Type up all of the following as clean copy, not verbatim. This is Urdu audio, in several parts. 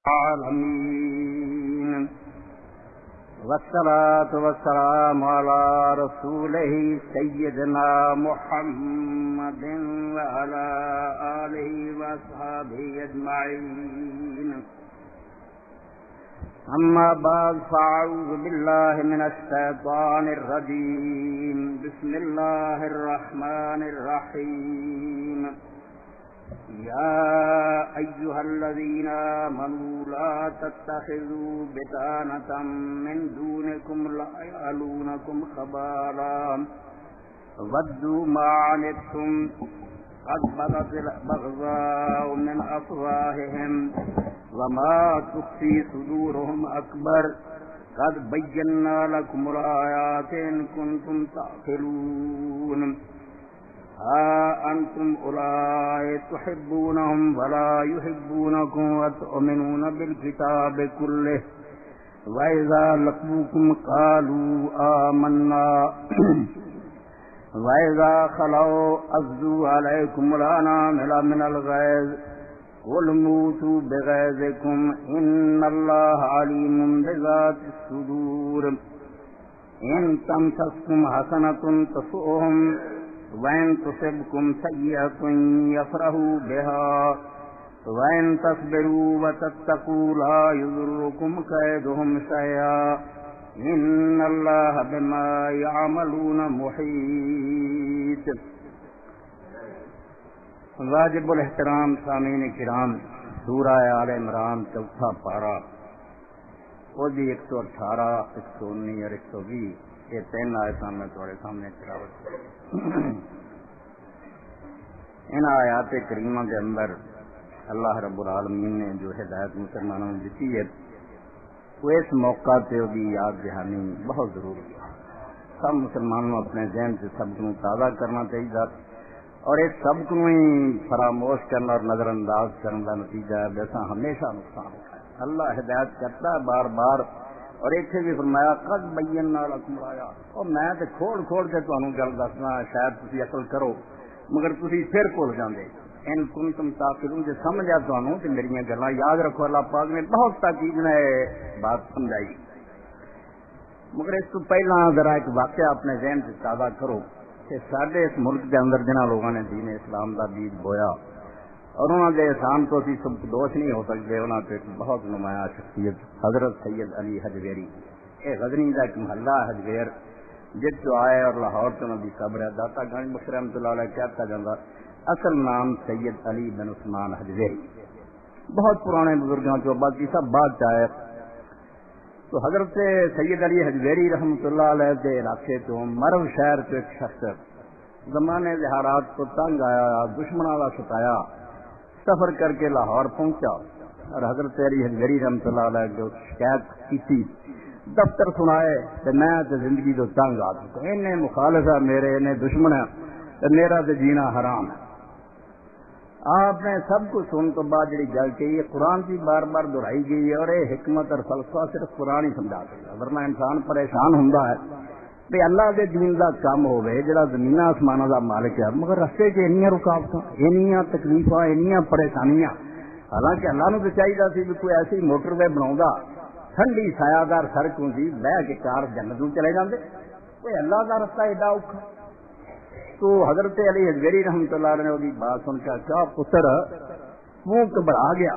العالمين والصلاة والسلام على رسوله سيدنا محمد وعلى آله وأصحابه أجمعين. أما بعد فأعوذ بالله من الشيطان الرجيم. بسم الله الرحمن الرحيم. يا أيها الذين آمنوا لا تتخذوا بطانة من دونكم لا يألونكم خبالا ودوا ما عنتم قد بدت البغضاء من أفواههم وما تخفي صدورهم أكبر قد بينا لكم الآيات إن كنتم تعقلون. ها أنتم أولئك تحبونهم ولا يحبونكم وتؤمنون بالكتاب كله وإذا لقوكم قالوا آمنا وإذا خلوا أخذوا عليكم الأنامل من الغيظ قل موتوا بغيظكم إن الله عليم بذات الصدور. إن تمسسكم حسنة تسؤهم وَإِن تُصِبْكُمْ سَيِّئَةٌ يَفْرَحُوا بِهَا وَإِن تَصْبِرُوا وَتَتَّقُوا لَا يَضُرُّكُمْ كَيْدُهُمْ شَيْئًا إِنَّ اللَّهَ بِمَا يَعْمَلُونَ مُحِيطٌ. واجب الاحترام سامعین کرام، سورہ آل عمران چوتھا پارہ وہ جی 118 119 اور 120 یہ تین آیتاں میں تمہارے سامنے تلاوت ان آیات کریمہ کے اندر اللہ رب العالمین نے جو ہدایت مسلمانوں نے دیتی ہے وہ اس موقع پہ ہوگی یاد دہانی بہت ضروری ہے. سب مسلمانوں اپنے ذہن سے سبق کو تازہ کرنا چاہیے اور اس سبق کو ہی فراموش کرنا اور نظر انداز کرنے کا نتیجہ ہے ویسا ہمیشہ نقصان ہوتا ہے. اللہ ہدایت کرتا ہے بار بار اور اتنے بھی فرمایا قد بینا لکم الآیات اور میں تو کھول کے تمہیں گل دسنا شاید تھی عقل کرو مگر تھی پھر بھول جاندے. ان کنتم تعقلون جو سمجھا تمہیں تو میری گلاں یاد رکھو. اللہ پاک نے بہت تاکید نے بات سمجھائی مگر اس کو پہلا ذرا ایک واقعہ اپنے ذہن سے تازہ کرو کہ سارے اس ملک کے اندر جنہاں لوگوں نے دین اسلام کا بیج بویا اور انہوں نے احسان تو اسی سب دوش نہیں ہو سکتے. انہوں نے ایک بہت نمایاں شخصیت حضرت سید علی حجویری یہ غزنی کا ایک محلہ حجویر جس جو آئے اور لاہور سے انہوں کی قبر ہے. داتا گنج بخش رحمۃ اللہ علیہ کہتا جاتا اصل نام سید علی بن عثمان حجویری. بہت پرانے بزرگوں جو باقی سب بعد چاہے تو حضرت سید علی حجویری رحمۃ اللہ علیہ کے علاقے تو مرو شہر سے ایک شخص زمانے کے حالات کو تنگ آیا دشمنوں کا ستایا سفر کر کے لاہور پہنچا اور حضرت علی حجویری رحمۃ اللہ علیہ جو شکایت کی دفتر سنائے کہ میں تو زندگی تو تنگ آ چکا انہیں مخالف ہے میرے انہیں دشمن ہے میرا تو جینا حرام ہے. آپ نے سب کو سن تو بعد جی گل کی یہ قرآن کی بار بار دہرائی گئی ہے اور یہ حکمت اور فلسفہ صرف قرآن ہی سمجھا سکتا ورنہ انسان پریشان ہوتا ہے بھی اللہ کے دین کا کام ہوئے جڑا زمین آسمانوں کا مالک ہے مگر رستے کے انیاں رکاوٹاں انیاں تکلیفاں انیاں پریشانیاں. حالانکہ اللہ نو تو چاہیے سی بھی کوئی ایسی موٹر وے بنا ٹھنڈی سایہ دار سڑک ہوتی بہ کے کار جنت میں چلے جاندے کوئی اللہ کا رستہ ایڈا اوکھا. تو حضرت علی حجویری رحمۃ اللہ علیہ نے وہی بات سن کے کہا پتر وہ گھبرا گیا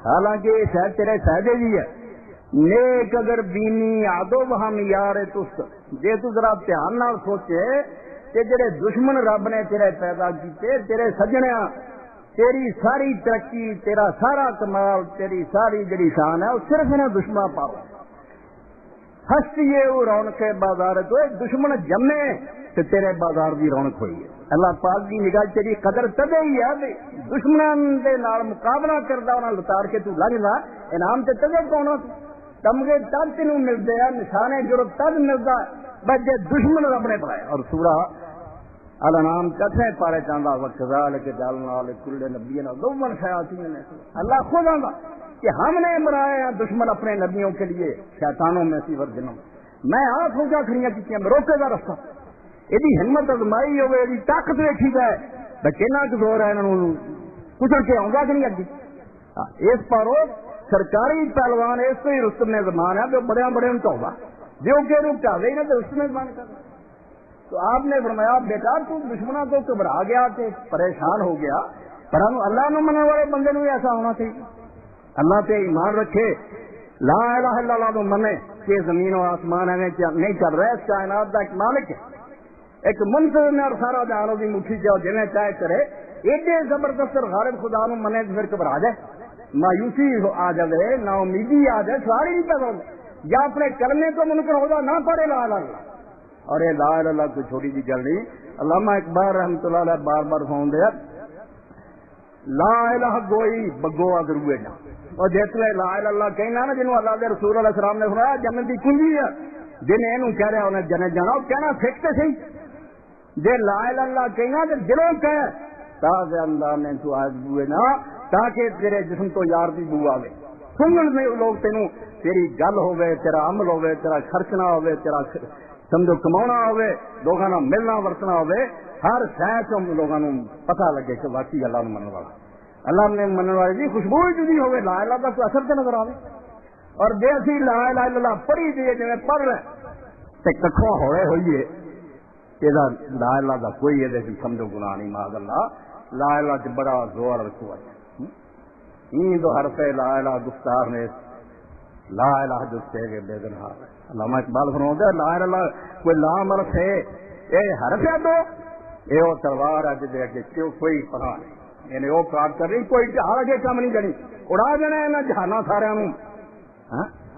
حالانکہ شاید تیرے فائدے بھی ہے نیک اگر بینی آدو ہم یار تست جے تو ذرا دھیان نال سوچے کہ جڑے دشمن رب نے تیرے پیدا کیتے تیرے سجنیاں تیری ساری ترقی تیرا سارا کمال تیری ساری جڑی شان ہے وہ صرف انہیں دشمن پاؤ ہستی وہ رونق بازار تو دشمن جمے تو تیرے بازار کی رونق ہوئی ہے. اللہ پاک کی نگاہ تیری قدر تدے ہی ہے دشمنوں کے نال مقابلہ کرتا انہیں لتار کے تو لگتا انعام تے تدے پاؤنا تمغے تد تینوں ملتے ہیں نشانے جرب تد ملتا بس جے دشمن رب نے پائے. اور سورہ الانعام کتنے پارے چاہتا وکذالک جعلنا لکل نبی عدوا شیاطین اللہ خود آتا کہ ہم نے مرائے ہیں دشمن اپنے نبیوں کے لیے شیطانوں میں سی ورجنوں. میں آپ سوچا کھڑیاں کی روکے گا رستہ یہ ہمت ازمائی ہوئے یہ طاقت ویکھی جائے بچے نہ زور ہے انہوں کچھ کے آؤں گا کہ نہیں اگی اس پارو سرکاری پہلوان اس کو ہی رستم نے زمان ہے جو بڑے بڑے ٹوبا جو کہ روپ چاہے ہی نا تو رستم نے زمان کر تو آپ نے فرمایا بیٹا تو دشمنوں کو گھبرا گیا کہ پریشان ہو گیا پر اللہ نو مننے والے بندے نو ایسا ہونا چاہیے اللہ تے ایمان رکھے لا الہ الا اللہ تو منے کہ زمین و آسمان ایویں نہیں چل رہا اس کائنات کا ایک مالک ہے ایک منتظر نے اور سارا جہان دی مٹھی چاہو جویں چاہے کرے ایڈے زبردست اور غالب خدا نو منے تو پھر گھبرا جائے مایوسی آ جائے نا امیدی آ جائے ساری نہیں پیدا ہو یا اپنے کرنے کو منکر ہوگا نہ پڑے لا الہ اللہ اور یہ لا الہ الا اللہ کوئی چھوٹی جی گل نہیں علامہ اقبال رحمۃ اللہ علیہ بار بار فون دیا لا الہ گوئی بگو ادروے نہ اور جتنے لا الہ اللہ کہنا نا جنہوں اللہ کے رسول علیہ السلام نے فرمایا جنت کی کنجی ہے جن یہ کہہ رہا انہیں جنت جانا وہ کہنا سیکھتے صحیح جی لا الہ اللہ کہنا تو دلوں کہ تازہ اللہ نے تو آج بوئے نا تاکہ تیرے جسم تو یار دی بو آوے سنگل میں لوگ تینوں تیری گل ہوئے تیرا عمل ہوئے تیرا خرچنا ہوئے تیرا سمجھو کمانا ہوئے لوگوں نے ملنا ورتنا ہوئے ہر شہر سے لوگوں پتہ لگے کہ واقعی اللہ نے مننے والا اللہ نے مننے والے کی خوشبو جدی ہوئے لا الہ کا کوئی اثر تو نظر آئے اور بے اسی لا الہ الا اللہ پڑھی دیے جی پڑھ رہے تے ککھوں ہوئے ہوئیے یہ لا الہ کا کوئی یہ سمجھو گناہ نہیں معاذ اللہ لا الہ سے بڑا زور رکھو این تو حرف لا الہ گفتار نے لا الہ جو سے بے گناہ علامہ اقبال فرماتے ہیں لا الہ الا کوئی لام حرف ہے یہ حرف ہے تو یہ وہ تلوار ہے جدے اگے کوئی پناہ نہیں یعنی وہ کار کر رہی کوئی جہاں اگے کام نہیں کرنی اڑا دینا ہے جہانا سارا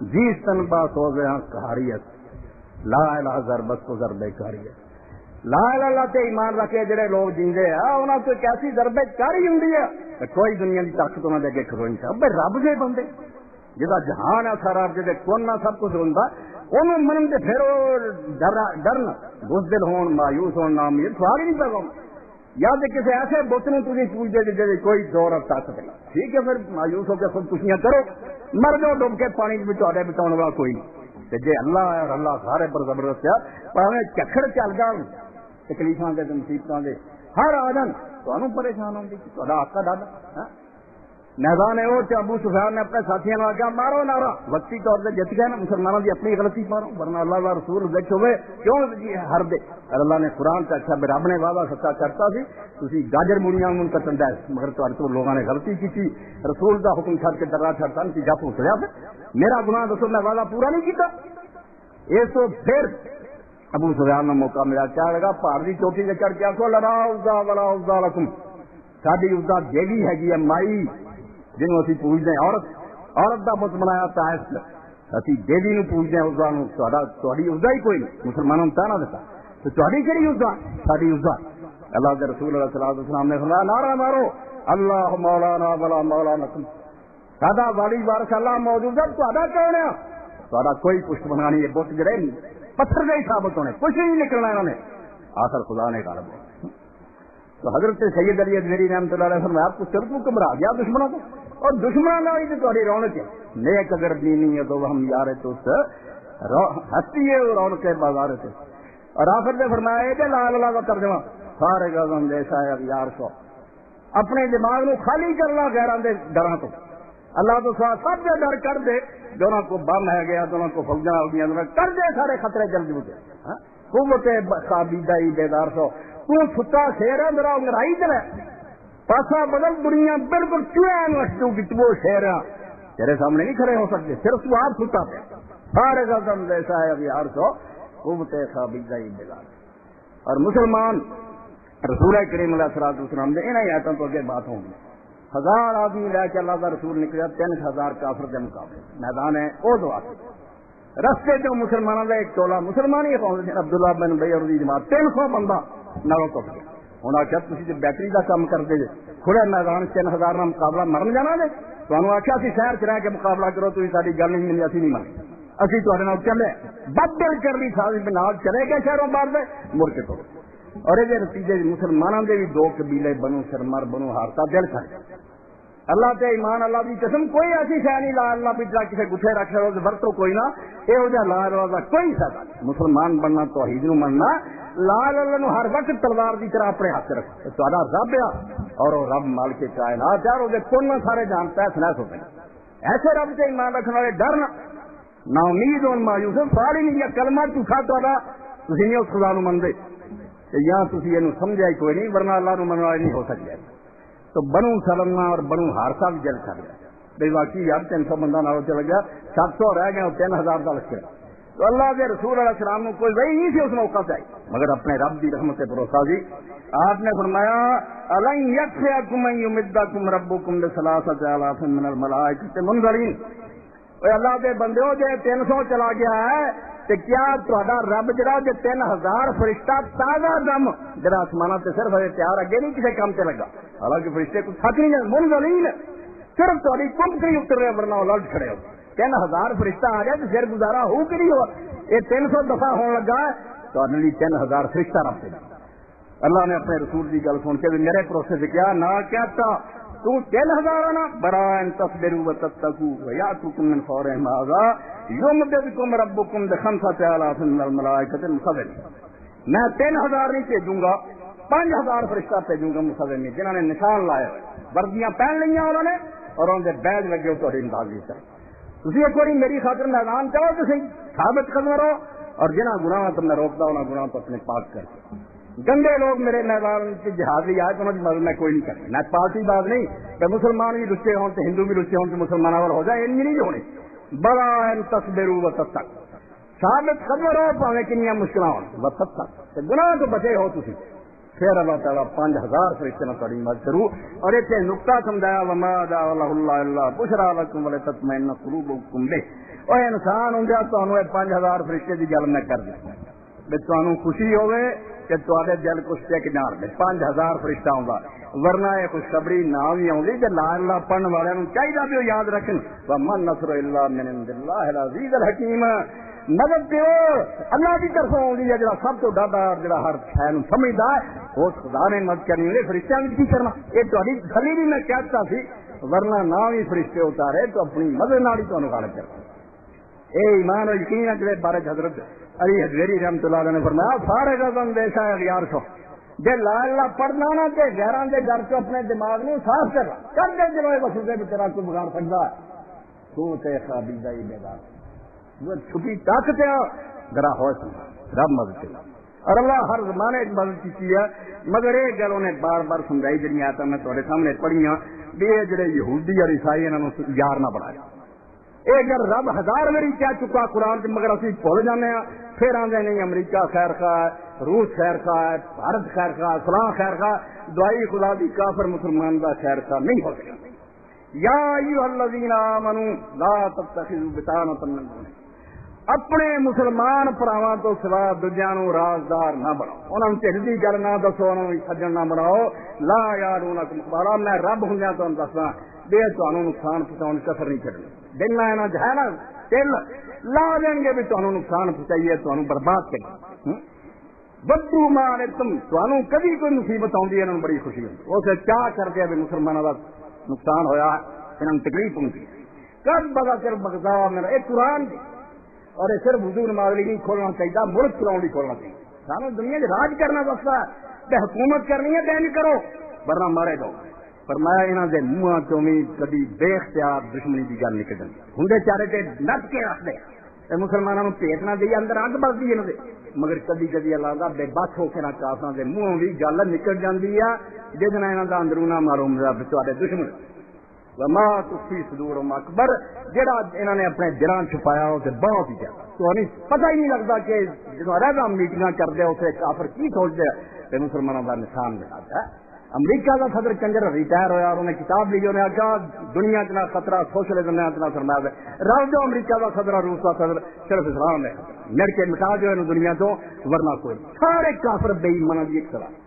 جی تنبا سو گیا کہاریت لا الہ ضربت کو ضربے کاریت لا الہ اللہ تے ایمان رکھے جڑے لوگ جیندے ہیں انہاں کو ایک ایسی ضربے کاری ہوندی ہے کوئی دنیا کی طاقت انہاں دے اگے کھلو نہیں سکتا بھائی رب دے بندے جہاں جہان ہے سارا جہاں کون سب کچھ ہوتا انہوں من کے پھر ڈرن بزدل ہون مایوس ہون نام یہ سوال ہی نہیں پیدا یا تو کسی ایسے بت نو تھی پوچھتے جی کوئی دور اب طاقت ہے ٹھیک ہے پھر مایوس ہو کے خودکشیاں کرو مر جاؤ ڈب کے پانی بچاؤ بچاؤ والا کوئی نہیں جی اللہ ہے اور اللہ سارے پر زبردست ہے پر چکھڑ چل گا تکلیفاں کے مصیبتوں کے ہر آدم تمہیں پریشان ہوگی تا آقا ڈالا میدان ہے وہ ابو سفیان نے اپنے ساتھیوں نے کہا مارو نارا وقتی طور سے جت گئے نا مسلمانوں کی اپنی غلطی مارو ورنہ اللہ کا رسول دیکھ ہوئے کیوں ہر دے اللہ نے قرآن کا اچھا رب نے وعدہ سچا کرتا سی تھی گاجر موڑیاں ان کا چنڈا ہے مگر تو لوگوں نے غلطی کی تھی رسول کا حکم چھڑ کے ڈرا چھڑتا نہیں جا پہنچا پھر میرا گناہ رسول نے وعدہ پورا نہیں کیتا یہ تو پھر ابو سفیان نے موقع ملا کیا لگا پہاڑ کی چوٹی سے چڑھ کے آخو لڑا ازا والا ازا رقم ساری ازا دیوی ہے مائی جنہوں اسی پوچھتے ہیں عورت کا بت بنایا تائس اسی دیوی نو پوچھتے ہیں ازا ہی ازا ہی کوئی نہیں مسلمانوں نے تانا دیتا تو تاری کہڑی ازا ساری ازا اللہ کے رسول علیہ السلام نے فرمایا نعرہ مارو اللہ مولانا ولا مولانا ساڈا والی وارث اللہ موجود ہے تہاڈا کون ہے تہاڈا کوئی پشت بنا نہیں ہے بت جڑے پتھر کے ہی ثابت ہونے کچھ نہیں نکلنا انہوں نے آخر خدا نے غالب ہے تو حضرت سید علی اجمیری رحمۃ اللہ علیہ فرمایا آپ کو چل کو گھبرا گیا دشمنوں کو اور دشمنوں نے تہاڈی رونق ہے نیک اگر دینی ہے تو ہم یار تو ہستی ہے رونق بازار سے اور آخر نے فرمایا کہ لا الہ کا ترجمہ سارے گزم جیسا ہے یار سو اپنے دماغ کو خالی کرنا غیراں دے ڈراں تو اللہ تو سب سے ڈر کر دے دونوں کو بم ہے گیا دونوں کو فوجاں ہو گیا کر دے سارے خطرے جل جائے قوت صابیدہ بیدار سو تو ستا شیر ہے میرا انگرائی چلے پاسا بدل دنیا بالکل وہ شیر ہے تیرے سامنے نہیں کھڑے ہو سکتے صرف تو آپ ستا پہ سارے کا دم جیسا ہے ابھی یار سو قوت صابیدہ بیدار اور مسلمان رسول کریم علیہ السلام نے انہیں آیتوں تو اگے بات ہوگی 1000 آدمی لے کے اللہ کا رسول نکلا 3000 کافر کے مقابلے میدان ہے وہ دعا رستے جو مسلمانوں کا ایک ٹولا مسلمان ہی پہنچے عبداللہ بن بھائی اور جماعت 300 بندہ نالوں ٹوٹ گیا ہوں آخیا تھی بیٹری کا کام کرتے جی کھلے میدان 3000 کا مقابلہ مرن جانا جی تمہیں آخیا سی شہر چ رہ کے مقابلہ کرو تھی ساری گل نہیں ملی اسی نہیں مانی اسی تے چلے بدل کر لی ساری بنال چلے گئے شہروں باہر سے مڑ کے توڑ اور یہ نتیجے مسلمانوں کے بھی 2 قبیلے بنو شرمر بنو ہارتا دل کھڑ اللہ تے ایمان اللہ کی قسم کوئی ایسی شہ نہیں لا اللہ پچھلا کسی گٹھے رکھ لو ورتو کوئی نہ یہ لا اللہ کا کوئی فائدہ نہیں مسلمان بننا توحید نو مننا لا اللہ نو ہر وقت تلوار کی طرح اپنے ہاتھ رکھ رب آ اور رب مال کے کائنات یار وہ کون سارے جانتا ہے سنیس ہوتے ہیں ایسے رب سے ایمان رکھنے والے ڈرنا نا امید ہو مایوس سوال ہی نہیں یا کلمہ جھوٹا تا تھی نہیں اس خدا نو منتے یا تھی یہ سمجھا ہی کوئی نہیں ورنہ اللہ نو من والے نہیں ہو سکتے تو بنو سلمہ اور بنو ہارسا بھی جل کر گیا بھائی واقعی یار 300 بندہ نالوں چل گیا 700 رہ گئے 3000 کا لشکر تو اللہ کے رسول علیہ السلام کو کوئی وہی نہیں تھی اس موقع سے مگر اپنے رب کی رحمت سے بھروسہ سی آپ نے فرمایا الن یکفیکم ان یمدکم ربکم بثلاثۃ آلاف من الملائکۃ منذرین اے اللہ دے بندیو جے 300 چلا گیا ہے تے کیا تہاڈا رب جڑا جے 3000 فرشتہ تازہ دم جڑا آسماناں تے صرف تیار اگے نہیں کسی کام تے لگا حالانکہ فرشتے کو تھک نہیں جاندے منذرین صرف تہاڈی کمپ نہیں اتر رہے ورنہ الٹ کھڑے ہو 3000 فرشتہ آ گیا تو پھر گزارا ہو کہ نہیں ہوا یہ 300 دفعہ ہونے لگا ہے تو 3000 فرشتہ رب سے اللہ نے اپنے رسول کی گل سن کے میرے بھروسے سے کیا نہ کہتا تو 3000 نا برا ان تصبروا وتتقوا وياتكم من فورهم هذا يمددكم ربكم بخمسة آلاف من الملائكة مسومين میں 3000 نہیں بھیجوں گا 5000 فرشتہ بھیجوں گا مسومین جنہوں نے نشان لائے وردیاں پہن لیا انہوں نے اور ان کے بیج لگے تو امداد کی تھی ایک بار میری خاطر میدان چاہو تو صحیح ثابت قدم رہو اور جنہ گناہ تم نے روکتا انہیں گناہ تو اپنے پاک کر گندے لوگ میرے میدان سے جہاد بھی آئے تو انہوں کی مدد میں کوئی نہیں کرتی میں پارٹی بات نہیں کہ مسلمان بھی لچے ہوں تو ہندو بھی لچے ہوں تو مسلمان والا ہو جائے نہیں ہونی بڑا تصبروا وتتقوا ثابت قدم رہو پاویں کنیاں مشکل ہو وتتقوا گناہ تو بچے ہو تھی پھر اللہ تعالیٰ 5000 فرشتے نے تھوڑی مدد کروں اور ایک نقطہ سمجھایا وما جعلہ اللہ الا بشرا لکم ولتطمئن قلوبکم بہ او انسان ہوں گیا تو 5000 فرشتے کی گل میں کر دیا بھی تمہیں خوشی ہوے کہ تے دل کچھ ٹک جان میں 5000 فرشتہ آؤں گا ورنہ یہ خوشخبری نہ بھی آؤں کہ لا اللہ پڑھنے والوں چاہیے بھی یاد رکھن وما النصر الا من عند اللہ العزیز الحکیم مدد دیو اللہ کی طرف آؤں ہے جڑا سب تو ڈاڈا جڑا ہر شے سمجھدا ہے اس خدا نے مدد کرنی ہے فرشتیاں کی کرنا یہ تہاڈی خلی بھی میں کہتا سی ورنہ نہ بھی فرشتے اتارے تو اپنی مدد نال ہی تانوں غالب کرنا اے ایمان و یقین ہے جڑے بارے حضرت علی حجویری رحمۃ اللہ علیہ نے فرمایا فارغ از اندیشہ اغیار سو جے لا اللہ پڑھنا نہ تے غیراں دے گھر تو اپنے دماغ نوں صاف کر دے جلوے وسوسے بھی تیرا کوئی بگاڑ سکدا ہے تو تے خابیدہ ہی بیدار وہ چھپی طاقت ہے ذرا ہوش رب مدد کرے اور اللہ ہر زمانے مدد کی ہے مگر یہ گل انہیں بار بار سمجھائی جڑی آیتاں میں تہاڈے سامنے پڑھیاں بھی یہ جڑے یہودی اور عیسائی انہاں نوں یار نہ بنایا یہ گل رب 1000 میری کہہ چکا قرآن مگر اسی بھول جانے ہیں پھر آدھے نہیں امریکہ خیر خواہ ہے روس خیر خواہ ہے بھارت خیر خواہ فلاں خیر خواہ دعائی خدا دی کافر مسلمان دا خیر خواہ نہیں ہو سکتا یا ایھا الذین آمنوا لا تتخذوا بطانۃ من دونکم اپنے مسلمان پراواں تو سوا دوجیاں نوں رازدار نہ بناؤ انہاں تے دی گل نہ دسو انہاں نوں سجن نہ بناؤ لا یارونکم خبارا میں رب ہوندا تانوں دسنا بے تانوں نقصان پہنچاؤن کسر نہیں چھڈنی دل نہ انہاں ہے نا دل لا دیں گے بھی تانوں نقصان پہنچائیے تانوں برباد کریں بدو ماں تم تانوں کبھی کوئی مصیبت آؤندی ہے انہاں نوں بڑی خوشی ہوندی اسے کیا کر کے بھی مسلماناں دا نقصان ہویا انہاں نوں تکلیف پہنچی کب بغا کر بغضا میرا ایک قرآن اور صرف حضور ماضی نہیں کھولنا چاہیے ملک چلاؤ نہیں کھولنا چاہیے سانو دنیا میں راج کرنا دستا ہے حکومت کرنی ہے بین کرو ورنہ مارے جاؤ فرمایا انہاں دے منہاں چوں بھی کبھی بے اختیار دشمنی کی گل نکل جاتی ہوں چارے تے نٹ کے رکھ دے مسلمانوں کو پیٹ نہ دے اندر اگ بلدی انہوں دے مگر کبھی کبھی اللہ کا بے بس ہو کے نہ کافراں دے منہوں بھی گل نکل جاتی ہے جس نے انہاں دا اندرونہ معلوم تواڈے دشمن وما تخفی صدورہم اکبر جڑا انہوں نے اپنے دلاں چھپایا اسے بہت ہی زیادہ تو پتہ ہی نہیں لگتا کہ جدوں رہتا میٹنگاں کرتے اسے کافر کی سوچتے ہیں مسلمانوں کا نشان بتاتا ہے امریکہ کا صدر کنجر ریٹائر ہوا انہوں نے کتاب لکھی انہیں آخیا دنیا اتنا خطرہ سوشلزم میں اتنا سرمایہ ہے رل جو امریکہ کا صدر اور روس کا صدر صرف اسلام ہے مڑ کے مٹا جو ہے دنیا تو ورنہ کوئی سارے کافر بے ایمانوں کی ایک طرح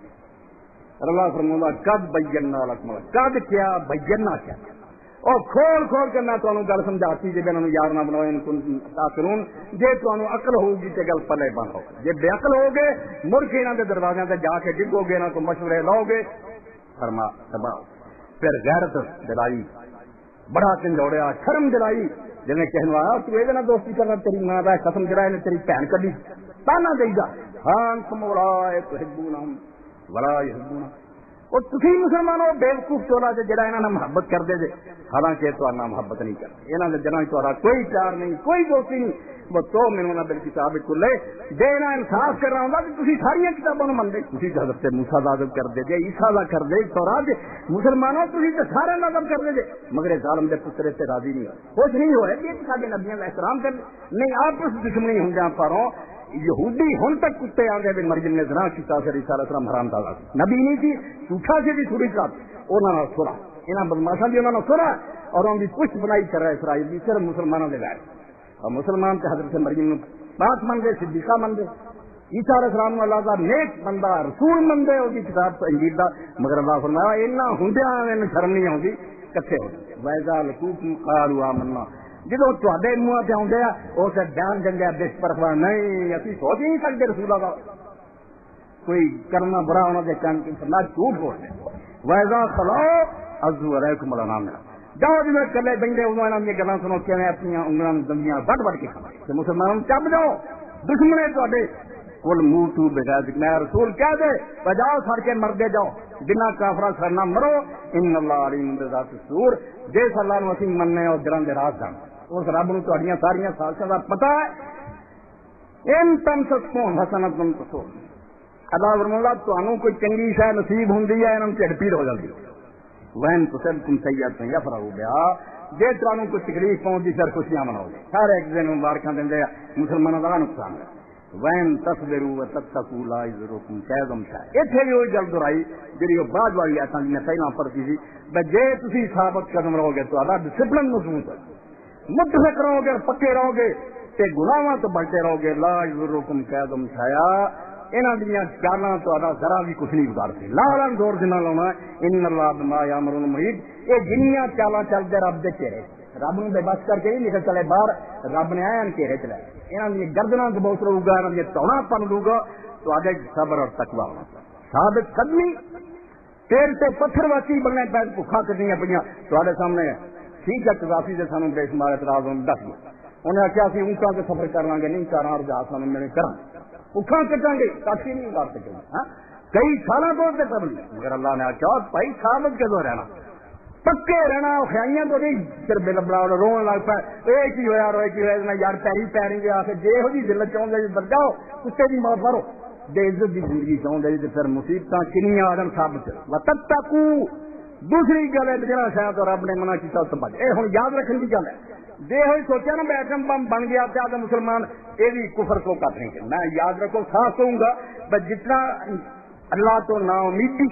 اللہ فرماتا کب بینا لکم کب کیا بینا کیا اور کھول کھول کے میں تمہیں گل سمجھاتی جی انہوں یار نہ بناؤ تاثرون جی تمہیں عقل ہوگی تو گل پلے بند ہوگی جی بے عقل ہوگے مڑ کے یہاں کے دروازے سے جا کے ڈگو گے نہ تو مشورے لو گے فرما دباؤ پھر غیرت دلائی بڑا کنجوڑیا شرم دلائی جنہیں کہنا تو یہ دوستی کرنا تیری ماں کا قسم جڑا نے تیری بہن کڈی تانا دے گا ہاں سمولا تو ہبونا ولا ہبونا اور تسی مسلمانوں بیوقوف چولا جڑا انہاں نال محبت کردے جے، حالانکہ تہاڈے نال محبت نہیں کرتے، انہاں دے دلاں وچ تہاڈا کوئی پیار نہیں، کوئی دوستی نہیں۔ وہ تو مینوں نہ بالکتاب کلے دے نہ انصاف کرنا ہوندا کہ تسی ساری کتاباں نوں مندے، تسی حضرت موسیٰ دا ادب کردے جے، عیسیٰ دا کردے، تورات مسلمانوں تسی تے سارے دا ادب کردے جے، مگر ظالم دے پتر تے راضی نہیں ہوئے، خوش نہیں ہوئے کہ ساڈے نبیوں دا احترام کر نہیں، آپس دشمنی ہوندیاں پروں یہودی ہن تک کتے آندے بھی مریم نے زنا کیتا، پھر عیسیٰ علیہ السلام حرام دادا نبی نہیں سی، جھوٹا سی بھی تھوڑی ساتھ انہاں نال سرا، انہاں بدماشاں دی انہاں نال سرا اور ان دی پشت بنائی کر رہا اسرائیل دی صرف مسلمانوں دے غیر، اور مسلمان تے حضرت مریم نوں پاک منگے، صدیقہ منگے، عیسیٰ علیہ السلام اللہ دا نیک بندہ رسول منگے، اس کی کتاب تو انجیل دا، مگر اللہ فرمایا انہاں ہوندیاں انہاں شرم نہیں آندی کٹھے ہو ویزا لکوکم قالوا آمنا، جدو تواڈے منہ تے آندے آ اس بیان دندے بے پرواہ نہیں، اسی سوچ نہیں سکتے رسول اللہ کوئی کرنا برا انہاں دے کان کی فرمایا جھوٹ بولنے، ویزا خلو عزو علیکم الانام، جاؤ جی میں کلے بندے انہوں نے گلاں سنو کہ اپنی انگلاں دندیاں وڈ وڈ کے کھانے مسلمانوں چب جاؤ دشمنے تواڈے کل موتو بغیر میں رسول کہہ دے بجاؤ سڑ کے مردے جاؤ بنا کافرہ سرنا مرو، ان اللہ علیم بذات الصدور، جس اللہ نو اسی مننے اور دلاں دے راز جان اس رب نو تہاڈیاں ساریاں سازشاں دا پتہ ہے، ان تمسکم حسنۃ تسؤ، اللہ فرماتا تانوں کوئی چنگی شے نصیب ہوندی ہے انہاں تے پیڑ ہو جاندی وین تصبکم سیئۃ یفرحوا بہا، جے تانوں کوئی تکلیف پہنچی پھر خوشیاں مناؤ گے، سارے ایک دن مبارکاں دیندے مسلماناں دا نقصان ہے، وین تصبروا وتتقوا لا یضرکم کیدہم شیئا، ایتھے بھی وہی گل دہرائی جڑی وہ بعد والی آیتاں میں پہلاں پڑھی سی، جے تسی ثابت قدم رہو گے تہاڈا ڈسپلن مضبوط ہے، متفق رہو گے پکے رہو گے تے گناہاں تو بچتے رہو گے، لا یضرکم کیدہم شیئا، انہاں دیاں چالاں تہاڈا ذرا بھی کچھ نہیں بگاڑتے، لالن زور دے نال لاؤنا، ان اللہ بما یامرون محیط، یہ جنیاں چالاں چلدے رب دے چہرے رب نو بے بس کر کے نہیں نکل چلے باہر، رب نے آیا چہرے چ لائے، انہاں دی گردناں کبوت رہو گا، انہاں دی توڑاں پن لوں گا، تہاڈے صبر اور تقوی ثابت قدمی، تیل تے پتھر واسی بننے پہ بھوکھاں کٹنیاں پئیاں تہاڈے سامنے، ٹھیک ہے قذافی دے سانوں بے شمار اعتراض ہون دس انہیں آخیا اسی اونٹاں تے سفر کر لیں گے، نہیں کاراں اور جہاز سانوں ملے کراں بھوکھاں کٹاں گے، کافی نہیں مار سکے کئی سالاں تو قبل، مگر اللہ نے آخیا بھائی ثابت کدوں رہنا، پکے رہنا، خیائیاں تو نہیں، پھر بل بڑا رون لگ پا یہ کی ہوا روئے کی ہوا یار پیری پیری گیا جی یہ دل چاہتے جی بر جاؤ کتے کی موت مرو، بے عزت کی زندگی چاہتے جی پھر مصیبت کنیاں آ جان ثابت وتتقو، دوسری گل ہے جہاں شاید رب نے منع کیا اس بچ، یہ ہوں یاد رکھنے کی گل ہے، جی ہوئی سوچا نا میں ایٹم بم بن گیا تو مسلمان یہ بھی کفر کو کٹ نہیں کرنا، میں یاد رکھو خاص کہوں گا بس جتنا اللہ تو نا امیدی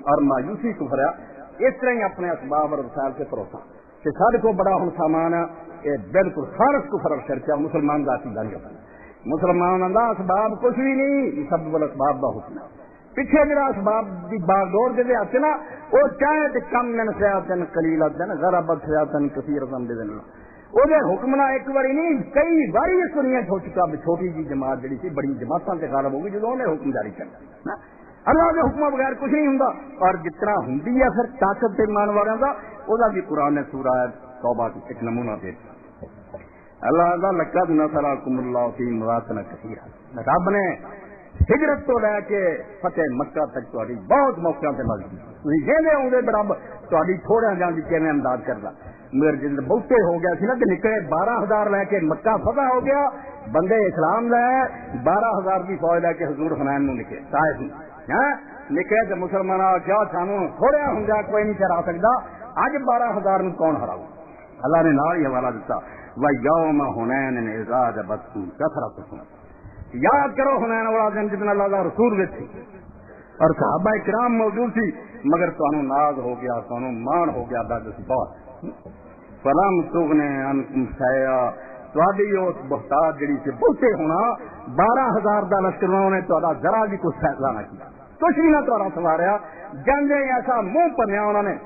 اور مایوسی کفر ہے، اس طرح ہی اپنے اسباب اور وسائل سے بھروسہ کہ سارے کو بڑا ہوں سامان ہے، یہ بالکل خالص کفر اور شرک ہے، مسلمان ذاتی داری مسلمان کا اسباب کچھ بھی نہیں، یہ سب بل اسباب کا حکم ہے، پیچھے جڑا اسباب کی باغ دے ہاتھ نا وہ چاہے تو کم من سیاتن قلیلۃ غربت سیاتن کثیرۃ بذن وہ حکم نہ ایک باری نہیں کئی باری اس دنیا ہو چکا، چھوٹی جی جماعت جڑی سی بڑی جماعتوں سے غالب ہوگی جب انہیں حکم جاری کرنا، اللہ کے حکم بغیر کچھ نہیں ہوں، اور جتنا ہوں پھر طاقت ایمان والوں کا وہ بھی قرآن سورہ توبہ کی ایک نمونہ دے اللہ کا لقد نصرکم اللہ فی مواطن کثیرہ، رب نے ہجرت تو لے کے فتح مکہ تک تاری بہت موقع سے مدد جیسے آدھے برابر تاری تھوڑے جان کی کیون امداد کرتا، میرے جن بہتے ہو گیا سی نا کہ نکلے 12,000 لے کے مکہ فتح ہو گیا، بندے اسلام لے 12,000 کی فوج لے کے حضور حنین میں نکلے طائف نکلے تو مسلمان کیا سانو تھوڑے ہوں گا کوئی نہیں چرا سکتا، اج 12,000 کون ہراؤ، اللہ نے نال ہی حوالہ دیتا وَيَوْمَ حُنَيْنٍ إِذْ أَعْجَبَتْكُمْ كَثْرَتُكُمْ، یاد کرو حنین والا دن جتنا اللہ کا رسول بھی تھی اور صحابہ کرام موجود تھی، مگر تانوں ناز ہو گیا، تانوں مان ہو گیا، درد سی بہت فلم تغنی عنکم شیئا، تہاڈی اس بہتات جڑی سی بہتے ہونا 12,000 دا لشکر انہوں نے تہاڈا ذرا بھی کچھ فیصلہ نہ کیا، کچھ بھی نہ تہاڈا سواریا، جنگیں ایسا منہ پنیا انہوں نے،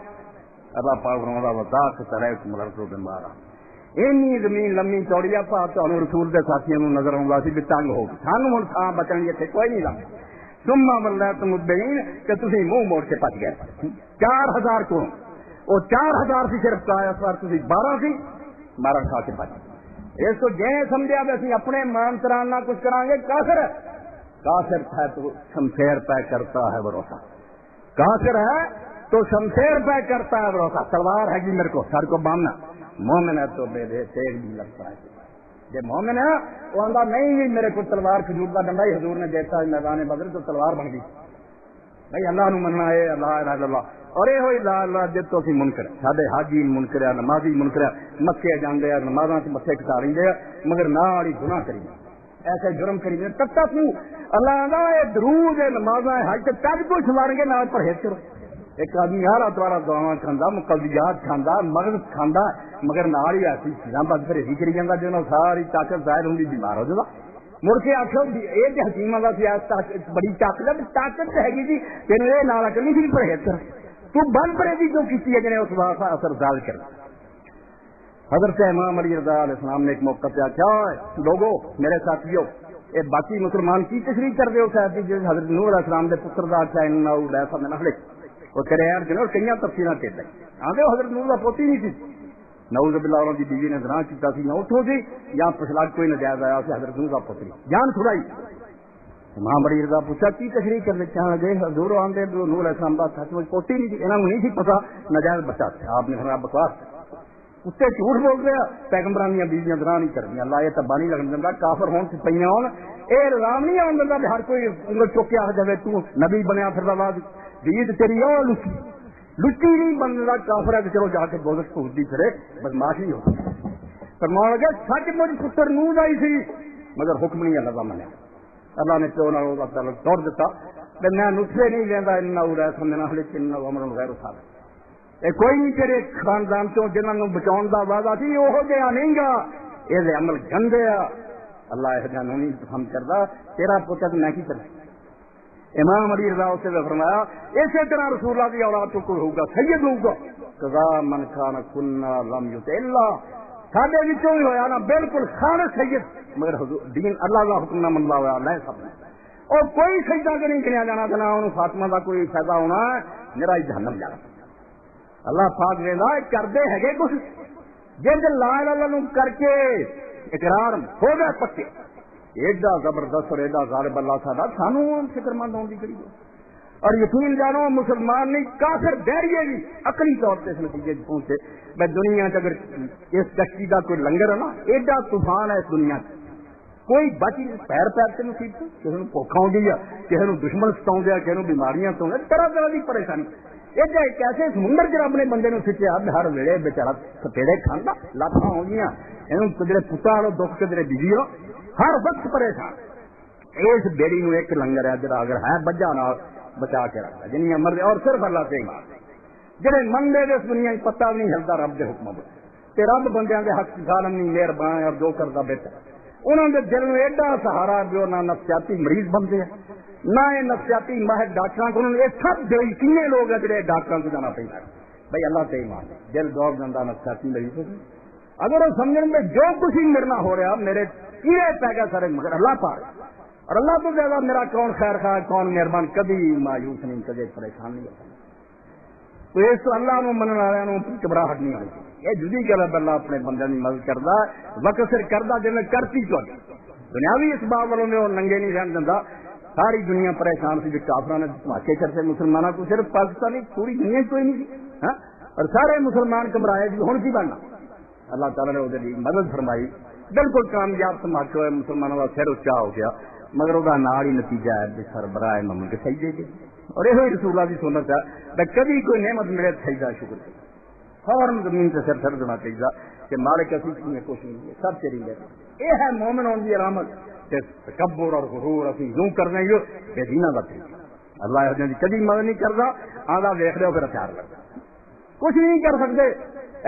اللہ پاک فرماتا وذاق تریکم الارض بمارا، اینی زمین لمبی چوڑی ہے پا تانوں رسول دے ساتھیاں نوں نظر آؤں گا سی بھی تنگ ہو گئی، سانوں ہن تھاں بچن دی اتنے کوئی نہیں لگا، ثم وليتم مدبرین کہ تسی منہ موڑ کے پچ گئے، 4,000 کو وہ 4,000 سی صرف کا اس بار تسی 12 سی مارن کھا کے بچ، اس کو جے سمجھا بھی اسی اپنے مان تران نہ کچھ کریں گے، کافر ہے، کافر ہے تو شمشیر پہ کرتا ہے بھروسہ، کافر ہے تو شمشیر پہ کرتا ہے بھروسہ، تلوار ہے میرے کو سر کو باندھنا، مومن ہے تو بے تیز بھی لگتا ہے. یہ مومن ہے وہ آندہ نہیں جی میرے کو تلوار کھجور کا ڈنڈا ہی حضور نے دیتا ہے میدان بدر تو تلوار بن گئی. بھائی اللہ نو مننا ہے، اللہ الہ الا اللہ، اور یہ ہوئی لا اللہ جتوں کی منکر ساڈے حاجی منکر ہے، نمازی منکر ہے، مکے جاندے ہیں نمازاں سے متے کٹا رہے ہیں مگر نال ہی گناہ کری ایسے جرم کری تتا تو اللہ آندا اے درود نمازاں حج تک کو سواریں گے نال پرہیز کرو. ایک آدمی یار اتوارا دعاواں کھاندا مقدسات کھاندا مغز کھاندا مگر نال ہی ایسی چیزاں بد پرہیزی کری جاندا جنوں ساری طاقت ظاہر ہوندی بیمار ہو جاتا. مڑ کے آخو یہ حکیماں کا بڑی طاقت ہے گی جی تین یہ نہ کرنی تھی پرہیز کر تو بند پرہیزی کیوں کی ہے جنہیں اس بات کا اثر ظاہر کر. حضرت امام علی رضا علیہ السلام نے ایک موقع پہ کیا ہے لوگوں میرے ساتھیوں یہ باقی مسلمان کی تشریح کر دے ہو جی حضرت نور علیہ السلام کے پتر دا ایسا میں نہ وہ کرے یار جنہوں کئی تفصیل ٹھیک آدھے حضرت نور کا پوتی نہیں تھی نعوذ باللہ انہوں کی بیوی نے گناہ کیتا سی نہ اتوں سی یا پچھلا کوئی نجائز آیا اسے حضرت نور کا پتری جان چھڑائی. امام علی رضا پوچھا کی تشریح کر دے کہنے لگے حضور آندے نور علیہ السلام کا سچ مچ پوتی نہیں تھی انہوں نہیں سی پتا نجائز بچہ تھا. آپ نے فرمایا بکواس اتنے جھوٹ بول رہے پیغمبران دیا بیویاں گناہ نہیں کرنی اللہ یہ تباہ نہیں لگن دینا کافر ہون سے پہ ہون یہ الزام نہیں آن دینا ہر کوئی انگل چوک کے آ جائے تو نبی بنیا پھر بعد بیت تیری اور لچی لچی نہیں بننا کافر ہے کہ چلو جا کے بولت پوچھتی پھرے بدماشی ہو فرمان لگے سچ مجھ پتر نور آئی سی مگر حکم نہیں اللہ کا منیا. اللہ نے پیو نال تعلق توڑ دیتا کہ میں نسخے نہیں لینا ان سمجھنا لیکن عمر غیر اٹھا کوئی نہیں تیرے خاندان چوں جنہوں بچاؤ کا وعدہ سی وہ جہاں نہیں گا یہ عمل گندے آ اللہ یہ جہاں نہیں پسند کرتا تیرا پوچھا تو میں کی کروں. امام علی رضا اسے فرمایا اسی طرح رسول اللہ کی اولاد تو کوئی ہوگا سید ہوگا قضا من کان کنا لم یطع اللہ ساڈے وچوں ہی ہویا نا بالکل خالص سید مگر دین اللہ کا حکم نہ منوا ہوا اللہ سب نے اور کوئی سجدہ نہیں گنیا جانا تھا نہ انہوں فاطمہ کا کوئی فائدہ ہونا میرا جہنم جانا. اللہ پاک ویلا کرتے ہے کچھ جن لا الہ کر کے اقرار ہو گئے پکے ایڈا زبردست اور ایڈا غالب اللہ ساڈا سانو فکر مند ہونے کی اور یقین جانو مسلمان نہیں کافر دہریے بھی عقلی طور سے اس نتیجے پہنچے میں دنیا اگر اس کشتی کا کوئی لنگر ہے نا ایڈا طوفان ہے اس دنیا کوئی بچ پیر پیر سے نصیب کسی کو بھوکھا ہو گئی کسی کو دشمن ستاؤ گیا کسی کو بیماریاں ستاؤ طرح طرح کی پریشانی ایک ایسے سمندر چ رب نے بندے نے سچیا ہر ویلے بےچارا سپیڑے کھانا لاکھاں ہو گیا یہ کدھر پتا لو دکھ کدھر بیوی ہو ہر وقت پریشان اس بیڑی نو ایک لنگر ہے جڑا اگر ہے بجا نہ بچا کے رکھتا جنیاں مرضی اور صرف اللہ سے جڑے منگے اس دنیا پتا بھی نہیں ہلتا رب کے حکم تے رب بندیاں دے حق ظالم نہیں مہربان اور جو کرتا بہتر انہوں نے دل میں ایڈا سہارا جو نہ نفسیاتی مریض بنتے ہیں نہ یہ نفسیاتی ماہر ڈاکٹر کو یہ سب کنے لوگ ہیں جڑے ڈاکٹر کو جانا پڑتا بھائی اللہ سے ایمان دل دوڑ جاتا نفسیاتی مریض اگر وہ سمجھ میں جو کچھ ہی میرا ہو رہا میرے کیڑے پی گئے سارے مگر اللہ پا رہا اور اللہ تو زیادہ میرا کون خیر خواہ کون مہربان کبھی مایوس نہیں کبھی پریشان نہیں ہوتا تو اس اللہ نو منن والوں گھبراہٹ نہیں آئی یہ جدی گل ہے اللہ اپنے بندے کی مدد کرتا وقت سر کرتا جی کرتی تو دنیاوی اس بات والوں نے وہ ننگے نہیں رہن دینا ساری دنیا پریشان سی کافروں نے دھماکے کرتے مسلمانوں کو صرف پاکستانی پوری دنیا کوئی نہیں سی اور سارے مسلمان گھبرائے جی ہوں کی بننا اللہ تعالیٰ نے وہ مدد فرمائی بالکل کامیاب دھماکے ہوئے مسلمانوں کا سر اچا ہو گیا مگر وہ نال ہی نتیجہ ہے سربراہ محمد کے سجدے کے اور یہ رسول اللہ کی سنت ہے کبھی کوئی نعمت ملے سجدہ شکر کرے فوراً زمین سے سر دینا چاہیے کہ مالک اسی میں کچھ نہیں ہے سب تیری میرے یہ ہے مومن ہونے کی علامت کہ تکبر اور غرور اسی یوں کرنے جو بے دینہ کا طریقہ اللہ کبھی مدد نہیں کرتا آدھا دیکھ رہے ہو پھر ہتھیار کرتا کچھ نہیں کر سکتے.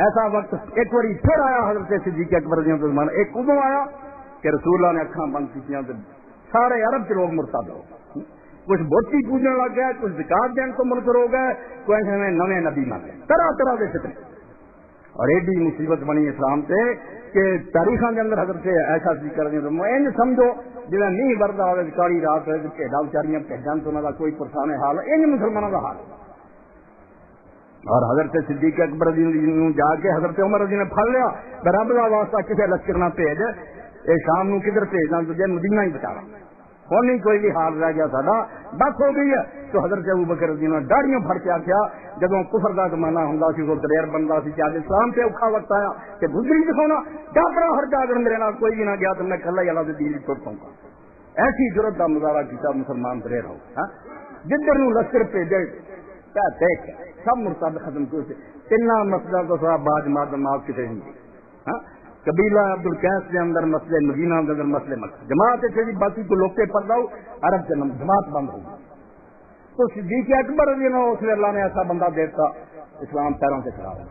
ایسا وقت ایک بار پھر آیا حضرت صدیق اکبر رضی اللہ عنہ ایک ادو آیا کہ رسول اللہ نے اکھاں بند کی سارے عرب کے لوگ مرتد ہو کچھ بوتی پوجنے لگ گئے کچھ زکات دین کو منکر ہو گئے کوئی نئے نبی مان گئے طرح طرح کے فتنے اور ایڈی مصیبت بنی اسلام سے کہ تاریخوں کے اندر حضرت ایسا سی کر دیں سمجھو جب نہیں بردا ہوگا کالی رات ہوئے بھیڑا بچاریاں پہچان تو انہوں کا کوئی پرسان حال ہے ان مسلمانوں کا حال اور حضرت صدیق اکبر جا کے حضرت عمر رضی نے پھڑ لیا رب کا واسطہ کسی لشکر نہ بھیج یہ شام نو کدھر بھیجنا تجھے مدینہ ہی بچا ہوں نہیں کوئی بھی حال رہ گیا ساڈا، بس ہو گئی ہے. تو حضرت ابوبکر رضی اللہ عنہ داڑیاں پھڑ کے آخیا جدوں کفر دا زمانہ ہوندا سی، کوئی دلیر بندہ سی کہ اسلام تے اوکھا وقت آیا کہ گزری دکھاؤنا ڈاکرا ہر جاگر میرے نال کوئی بھی نہ گیا تو میں کلا ہی اللہ دے دین ٹوٹ پاؤں گا. ایسی جرت کا مظاہرہ کیا مسلمان دلیر ہو. جدھر نوں لشکر بھیجے دیکھ سب مرتد ختم کیے. تین مسئلہ تو سب باج معاف کتنے نہیں. قبیلہ عبد القیس کے اندر مسئلے، مدینہ کے اندر مسئلے مت جماعت جی باقی کو لوگ پڑ رہا عرب کے جماعت بند ہو گئی. تو صدیق اکبر رضی اللہ عنہ اس لیے اللہ نے ایسا بندہ دیتا اسلام پیروں سے کھڑا ہوا.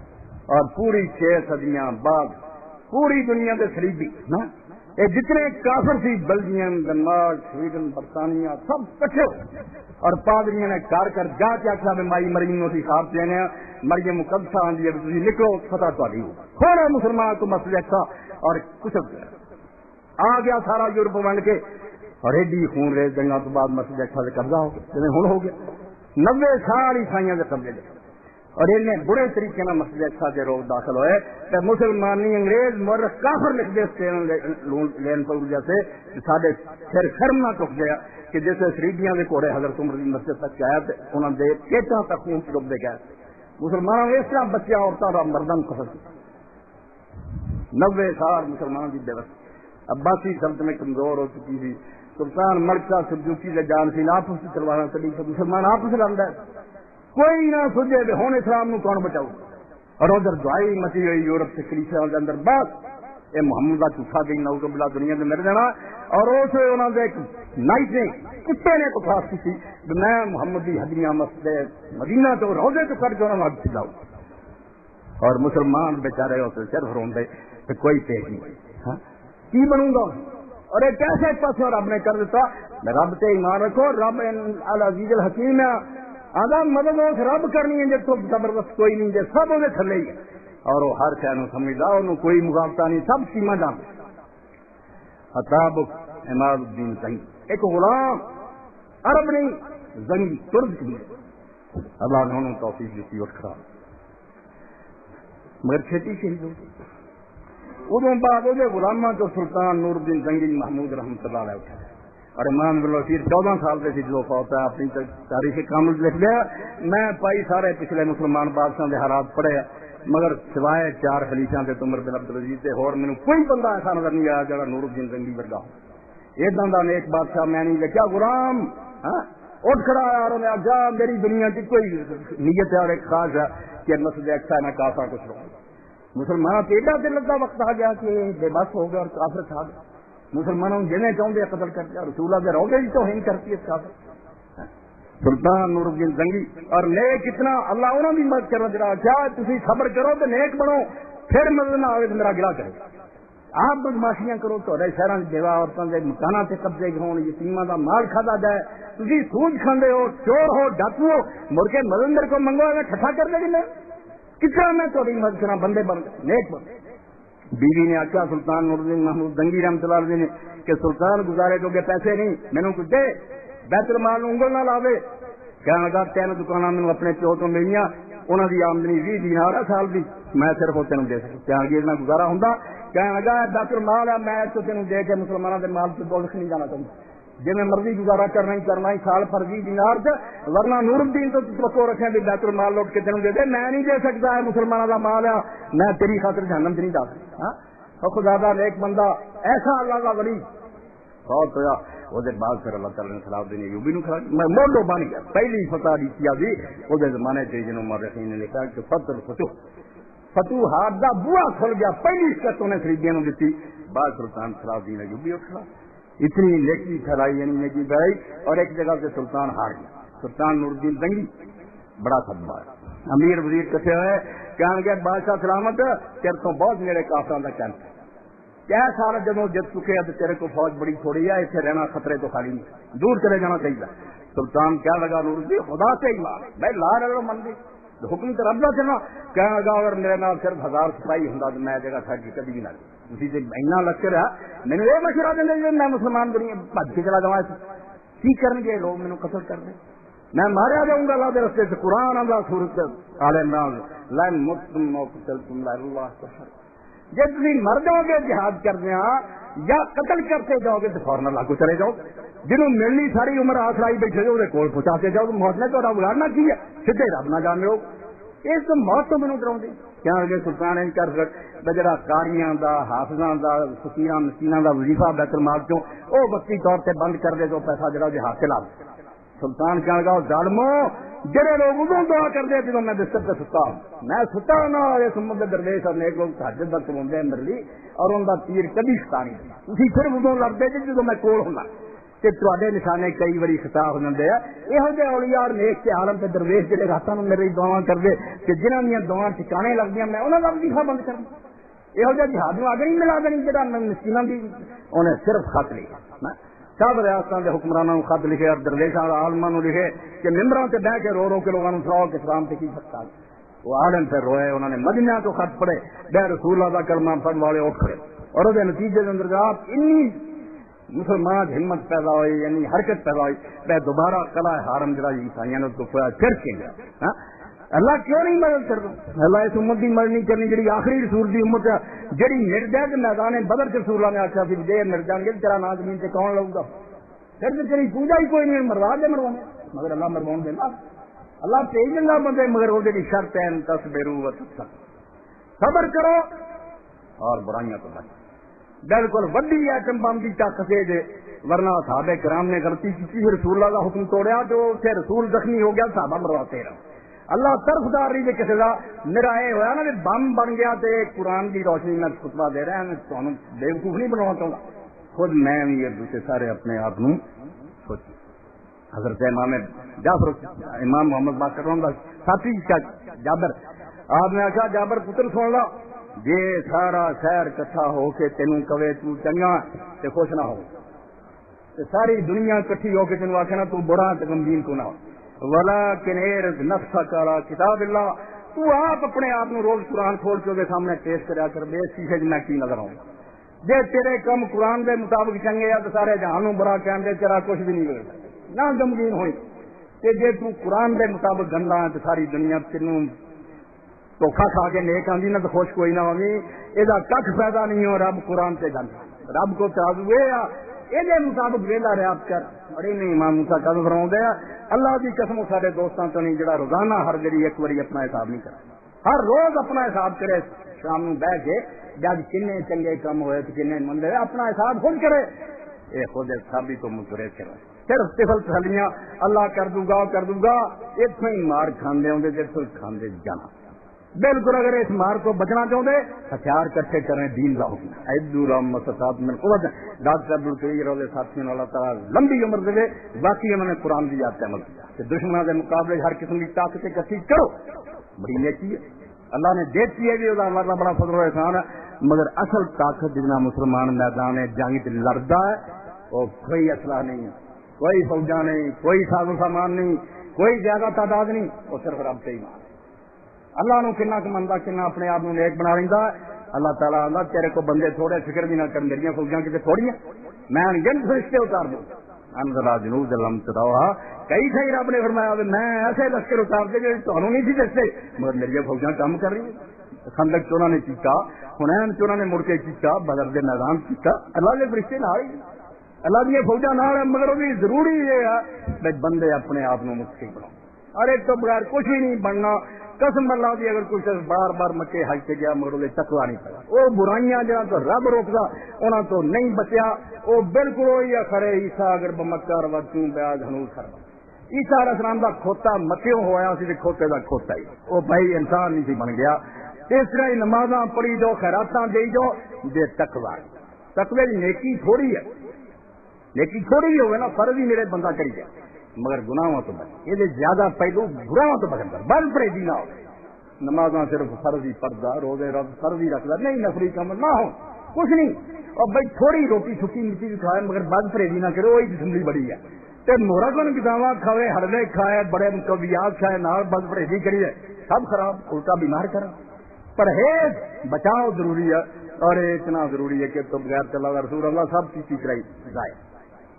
اور پوری 6 صدیاں بعد پوری دنیا کے شریفی یہ جتنے کافر تھی بلجیم، ڈنمارک، سویڈن، برطانیہ سب کٹھے ہو اور پادریوں نے کار کر جا کے آخیا میں مائی مریم سی خواب دینے مریم مقدسہ آدھی ہے تھی نکلو فتح تاری ہو تھوڑا مسلمان کو مسئلہ اچھا اور کچھ آ گیا سارا یورپ ونڈ کے اور ایڈی خون ریز جنگا تو بعد مسجد اچھا سے قبضہ ہو گیا جنہیں ہوں ہو گیا 90 سال عیسائیوں کے قبضے دے اور انہیں برے طریقے میں مسجد اچھا کے روگ داخل ہوئے تو مسلمانی انگریز مورخ کافر لکھ دے لین پور جیسے سارے سر شرم نہ ٹک گیا کہ جیسے شریفیاں کے گھوڑے حضرت عمر کی مسجد تک آیا تو انہوں نے پیٹاں تک خون ڈبتے گئے. مسلمانوں نے اس طرح بچے عورتوں کا مردن قتل 90 سال مسلمانوں کی بےبس عباسی سلطنت کمزور ہو چکی تھی. سلطان ملکہ سلجوقی سے جان سی آپس کی تلوار چلی مسلمان آپس لڑتا ہے کوئی نہ سوچے کہ ہوں اسلام نو کون بچاؤ. اور ادھر دعائی مچی ہوئی یورپ سے کلیسیاں کے اندر بس یہ محمد کا جھوٹا گئی نو بلا دنیا میں مر جانا. اور اس انہوں نے ایک نائٹ نے کتے نے درخواست کی میں محمد کی ہڈیاں مسجد مدینہ تو روزے تو کر کے انہوں نے اگ چلاؤ. اور مسلمان بیچارے اسے صرف روندے کہ کوئی پیش نہیں کی بنوں گا. اور ایک ایسے پاس رب نے کر دیتا رب سے ایمان رکھو رب العزیز الحکیم ہے آدھا مدد اس رب کرنی ہے جب تو زبردست کوئی نہیں جی سب انہیں تھلے ہی اور وہ ہر شہر سمجھتا انہوں کوئی مقابلہ نہیں سب سیما جان. عطاب عماد الدین زنگی ایک غلام عرب نہیں زنگی ترک کی اللہ نے انہوں توفیق دیتی اور خراب مگر چھٹی شہید ہو گئی. ادو بعد وہ غلامہ تو سلطان نور الدین زنگی محمود رحمۃ اللہ علیہ اٹھا اور امام بالوسیر 14 سال کے جو فوت ہے اپنی تاریخ کامل لکھ لیا. میں پائی سارے پچھلے مسلمان بادشاہ کے حالات پڑھے مگر سوائے 4 خلیفیاں سے عمر بن عبد العزیز سے اور مینوں کوئی بندہ ایسا نظر نہیں آیا جڑا نور الدین زنگی ورگا ہو. اداں دا نیک بادشاہ میں نہیں دیکھا. غلام اٹھ کھڑا اور انہیں جا میری دنیا کی کوئی نیت ہے اور ایک خاص ہے کہ مسجد اقصی میں کافر کچھ رہوں. مسلمان تو ایڈا دل لگا وقت آ گیا کہ بے بس ہو گیا اور کافر کھا گیا. مسلمانوں جنہیں چاہتے قتل کر دیا رسولہ کے روزے ہی تو ہی کرتی ہے کافر. سلطان نور الدین زنگی اور نیک اتنا اللہ انہوں کی مدد کرنا چاہا کیا تھی خبر کرو تو نیک بنو پھر مدد نہ آئے تو میرا گلا کرے. آپ بدماشیاں کرو تو شہروں کی بیوہ عورتوں کے مکانوں سے قبضے ہو یتیماں کا مال کھادا جائے تھی سوج کھاندے ہو چور ہو ڈاکو ہو مڑ کے مدندر کو منگو ٹھٹا کر دے گی کتنا میں تھوڑی مدد کرا بندے بن نیک بن. بیوی نے آخیا سلطان نور الدین محمود زنگی رحمۃ اللہ علیہ نے کہ سلطان گزارے جو کہ پیسے نہیں مینوں کچھ دے بیت المال انگل نہ لاوے. کہنے لگا 3 دکانیں مینوں اپنے پیو تو ملیاں انہوں کی آمدنی 20 دینار ہے سال کی میں صرف وہ تینوں دے سکتا کیا اتنا گزارا ہوں. کہنے لگا بیت المال ہے میں تو تینوں دے کے مسلمانوں کے مال سے بولک نہیں جانا چاہتا جی میں مرضی گزارا کرنا ہی سال پر 20 دینار سے ورنہ نور الدین تو پکو رکھے بھی بیت المال لوٹ کے تینوں دے دے میں نہیں دے سکتا ہے مسلمانوں کا مال ہے میں تیری خاطر جہنم سے نہیں جا سکتا. خدا دا ایک بندہ ایسا اللہ کا ولی بہت ہوا وہ بعد پھر اللہ تعالی نے صلاح الدین ایوبی نو کھڑا میں موڈو بن گیا. پہلی فتح دی کیا بھی وہ زمانے سے جنہوں مورخین نے لکھا کہ فتوحات دا بوا کھل گیا. پہلی شکست انہیں خریدیاں نو دیتی بعد سلطان صلاح الدین ایوبی اٹھا اتنی نیکی پھیلائی یعنی نیکی پھیلائی اور ایک جگہ سے سلطان ہار گیا. سلطان نور الدین زنگی بڑا صدمہ ہے امیر وزیر کٹھے ہوئے کہنے گے بادشاہ سلامت تیرے تو بہت میرے کافروں کا کیمپ کیا سارا جدوں جت چکے ہیں تو تیرے کو فوج بڑی تھوڑی ہے اتنے رہنا خطرے تو خالی نہیں دور چلے جانا چاہیے. سلطان کیا لگا نور الدین خدا سے ہی مار میں لا رہا من دی حکم تو رب کا چلنا کہنے لگا اگر میرے نال صرف 1000 سپاہی ہوں تو میں جگہ چھڈ کے کبھی بھی نہ اسی سے اینا لشکر ہے مینوں یہ مشورہ دیں گے میں مسلمان بنی بھج کے چلا جاؤں کی کرن گے لوگ مینوں قتل کر دیں میں ماریا جاؤں گا اللہ کے رستے سے. قرآن اللہ سورت آل عمران لن متم قتلتم لا اللہ جب تھی مر جاؤ گے جہاد کر دیا یا قتل کرتے جاؤ گے تو فورن لاگو چلے جاؤ. جنہوں ملنی ساری عمر آس لائی بیٹھے جو کول پہنچاتے جاؤ. موت نے تو بگاڑنا کی ہے, سیدھے رب نہ جان لو. اس تو موت تو مینوں ڈراؤندی کیا لگے سلطان نہیں کر سکتا جڑا قاریاں دا حافظاں دا فقیراں مسکیناں دا وظیفہ بیت المال چوں او وقتی طور تے بند کر دے تو پیسہ جڑا جے حاصل آ. سلطان کیا لگا ظالمو جڑے لوگ ادوں دعا کرتے جب میں بستر سے ستا میں ستا نہ اس امت کے درویش اور نیک لوگ تہجد وقت ہوندے ہیں میرے لیے اور ان کا تیر کبھی ستا نہیں. تسی پھر ادوں لڑتے جی جدوں میں کول ہوندا تے تواڈے نشانے کئی باری خطا ہو جاندے ہیں. یہو جہے اولیاء اور نیک تے عالم تے درویش جڑے راتاں نوں میری دعاواں کردے کہ جنہاں دیاں دعاواں ٹھکانے لگدیاں میں انہاں دا وظیفہ بند کروں. یہو جہا جہاد نوں اگے نہیں ملا دینی جڑا مسکیناں دی انہیں صرف خط لکھا سب ریاستوں کے حکمرانوں کو خط لکھے اور درویشاں اور عالماں نوں لکھے کہ ممبراں تے بیٹھ کے رو کے لوگوں سناؤ کہ اسلام تے کی سکتا. وہ عالم پھر روئے, انہوں نے مدینہ تو خط پڑھے, بے رسول اللہ کا کلمہ پڑھنے والے اٹھ کھڑے اور وہ نتیجے کے اندر انی مسلمان ہمت پیدا ہوئی یعنی حرکت پیدا ہوئی میں دوبارہ قلعہ حرم جڑا عیسائیوں نے اس کو پھر کے گیا. اللہ کیوں نہیں مدد کرتا؟ اللہ اس امت کی مدد نہیں کرنی جی آخری رسول کی امت جہی مر جائے میدان بدر رسول اللہ نے آخیا پھر جی مر جان گے تیرا نام زمین سے کون لوں گا؟ پھر تو تیری پوجا ہی کوئی نہیں, مروا دے مروانے مگر اللہ مرواؤں دینا. اللہ بھیج دینا بندے مگر وہ شرط ہے تصبروا صبر کرو اور برائیاں تو بچو. بالکل وڈی ایٹم بم کی طاقت ہے جے ورنہ صحابہ کرام نے غلطی کی رسول اللہ کا حکم توڑیا تو اسے رسول زخمی ہو گیا صحابہ مرواتے رہے. اللہ طرفدار نہیں کسی کا میرا یہ ہوا نا بم بن گیا تو قرآن کی روشنی میں خطبہ دے رہا ہے تمہیں بےوقوف نہیں بنانا چاہتا. خود میں بھی یہ دوسرے سارے اپنے آپ سوچی حضرت امام جعفر امام محمد باقر ساتھی جابر آپ نے آخیا جابر پتر سن لا جی سارا شہر کٹھا ہو کے تینوں کہے تو چنگا تے خوش نہ ہو ساری دنیا کٹھی ہو کے تینوں آخے نا تو بڑا تے غمگین کو نہ ہو ولکن ارز نفسک علی کتاب اللہ تو آپ اپنے آپ کو روز قرآن کھول کے سامنے پیش کریا کر بے شیشے میں کی نظر آؤں جی تیرے کم قرآن کے مطابق چنگے تو سارے جہانوں برا کہنے تیرا کچھ بھی نہیں ہوئے نہ غمگین ہوئی کہ جی تو قرآن کے مطابق گندا ہے تو ساری دنیا تینوں دھوکھا کھا کے نیک آندی نہ تو خوش کوئی نہ ہوگی یہ کھ پیدا نہیں ہو. رب قرآن سے گند رب کو چاہیے یہ مطابق ویلا ریاض کر بڑی نہیں امام موسیٰ قدم فرماؤں اللہ کی قسم سارے دوستوں تو نہیں جڑا روزانہ ہر گھڑی ایک باری اپنا حساب نہیں کرتا ہر روز اپنا حساب کرے شام کو بہ کے جب کنے چنگے کم ہوئے تو کنے مندے اپنا حساب خود کرے یہ خود حسابی تو مترے کرے صرف تفل تھلیاں اللہ کر دوں گا اتنے ہی مار کھاندے ہوں جتنے کھاندے جانا. بالکل اگر اس مار کو بچنا چاہتے ہتھیار کٹھے کریں دین لاؤ ڈاکٹر عبد القدیر والے ساتھیوں اللہ تعالیٰ لمبی عمر دے باقی انہوں نے قرآن کی یاد عمل کیا کہ دشمنوں کے مقابلے ہر قسم کی طاقت اکٹھی کرو بڑی نیکی ہے اللہ نے دیتی ہے بھی اللہ بڑا فضل و احسان ہے مگر اصل طاقت جتنا مسلمان میدان جنگ لڑتا ہے وہ کوئی اسلحہ نہیں ہے کوئی فوجا نہیں کوئی ساز و سامان نہیں کوئی زیادہ تعداد نہیں وہ صرف رب سے ایمان اللہ نو کنا کماندا کنا اپنے آپ کو نیک بنا لیندا اللہ تعالیٰ آندا تیرے کو بندے تھوڑے فکر بھی نہ کر میری فوجاں کتے تھوڑی میں جن فرشتے اتار دوں انزل جنود لم تروها کئی صحیح رب نے فرمایا میں ایسے لشکر اتار دے جو تانوں نہیں سی دستے مگر میری فوجاں کام کر رہی ہیں خندق چ انہوں نے کیتا حنین چ انہوں نے مڑ کے کیتا بدر دے میدان کیتا اللہ کے فرشتے نال ہی اللہ دی فوجاں نال مگر وہ ضروری یہ ہے کہ بندے اپنے آپ کو مستقل بناؤ اور ایک تو بغیر کچھ بھی نہیں بننا قسم اللہ دی اگر کوئی شخص بار بار مکے حج سے گیا مگر وہ تقوی نہیں پڑا وہ برائیاں جہاں تو رب روکتا انہاں تو نہیں بچیا وہ بالکل وہی کھڑے عیسیٰ اگر بمکر وقتوں بیاض ہنوز کر عیسیٰ علیہ السلام دا کھوتا مکیوں ہوا سی کھوتے دا کھوتا ہی وہ بھائی انسان نہیں سی بن گیا اس طرح نمازاں پڑھی جو خیراتاں دے جو دے تقوی نیکی تھوڑی ہے نیکی تھوڑی بھی ہوئے نا فرض ہی میرے بندہ کری جائے مگر گناہوں تو بچ یہ زیادہ پہلو گناہوں تو بچن کر بل پرہیزی نہ ہو نمازاں صرف فرضی پردہ روزے رب فرضی رکھتا نہیں نفری کم نہ ہو کچھ نہیں اور بھائی تھوڑی روٹی چھٹی مٹی بھی کھائے مگر بد پرہیزی نہ کرے وہی جسملی بڑی ہے تے مورا کون کتاباں کھاوے ہردے کھائے بڑے مقویات کھائے نہ بد پرہیزی کریے سب خراب الٹا بیمار کرا پرہیز بچاؤ ضروری ہے اور اتنا ضروری ہے کہ تو بغیر چلا رسول اللہ سب کی چیز جائے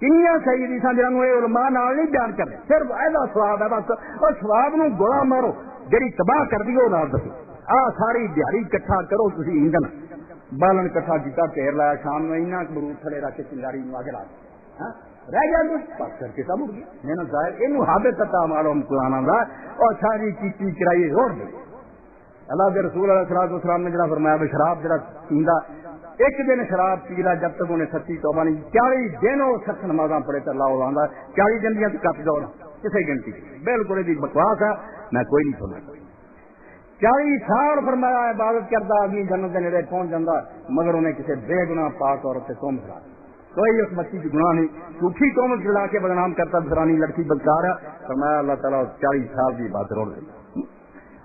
کنیاں صحیح حدیثاں جنہوں یہ علماء نال نہیں بیان کرنے صرف ایسا سواب ہے بس اور سواب نو گولا مارو جڑی تباہ کر دی وہ نال دسو آ ساری دیہڑی کٹھا کرو تسی ایندھن بالن کٹھا کیتا ٹھیر لایا شام میں اینا برود تھلے رکھ کے چنگاری نو آگے لا رہ گیا کچھ پاس کر کے سب اٹھ گیا محنت ظاہر یہ حابط تھا معلوم قرآن دا اور ساری کی چرائی روڑ گئی اللہ کے رسول علیہ السلام نے جڑا فرمایا بھی شراب جڑا پیندا ایک دن شراب پیلا جب تک انہیں سچی توبہ نہیں 40 دن وہ سخت نمازاں پڑھے تو اللہ آندا 40 دن دیاں کٹ جاؤ کسے گنتی بالکل یہ بکواس ہے میں کوئی نہیں سننا 40 سال فرمایا عبادت کرتا آدمی جنت کے نیڑے پہنچ جاتا مگر انہیں کسی بے گناہ پاک عورت سے قوم چلا کوئی اس بچی کی گناہ نہیں جھوٹھی قوم چلا کے بدنام کرتا دسرانی لڑکی بدکار ہے فرمایا اللہ تعالیٰ 40 سال کی بات روڑ گئی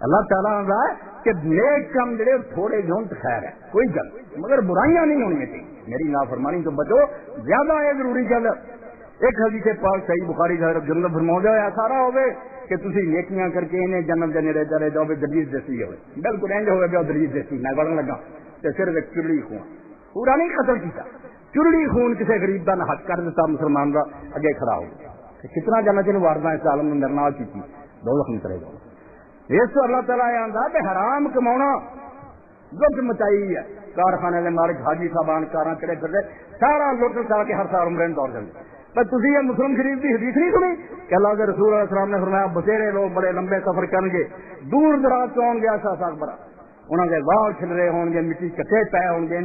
اللہ تعالیٰ ہے کہ نیک کام جڑے تھوڑے جون خیر ہے کوئی گل مگر برائیاں نہیں ہونی چاہیے میری نافرمانی تو بچو زیادہ ہے ضروری گل ایک حدیث پاک صحیح بخاری جنت فرما ہے سارا ہوگے کہ تسی نیکیاں کر کے انہیں جنت کے نیڑے چلے جاؤ دلیز دیسی ہوئے بالکل اینج ہوئے گا دلیز دیسی میں بڑھن لگا تو صرف ایک چڑی خون پورا نہیں قتل کیتا چڑی خون کسی غریب کا نہ حق کر دیتا مسلمان کا اگے کھڑا ہو گیا کتنا جنت نے واردہ اس عالم میں نرنا کی دو زخم کرے گا اس تو اللہ تعالیٰ یہ آتا کہ حرام کمانا لٹ مچائی ہے کارخانے کے مالک حاجی صاحبان کار چڑے پھرتے سارا لٹ چا کے ہر سال عمرے دور جاتے پر تھی یہ مسلم شریف کی حدیث نہیں سنی کہ اللہ کے رسول علیہ السلام نے فرمایا بتھیرے لوگ بڑے لمبے سفر کریں گے دور دراز تو آؤ گے ایسا ساگ بڑا انہوں کے واہ چھل رہے ہوں گے مٹی کٹے پے ہوں گے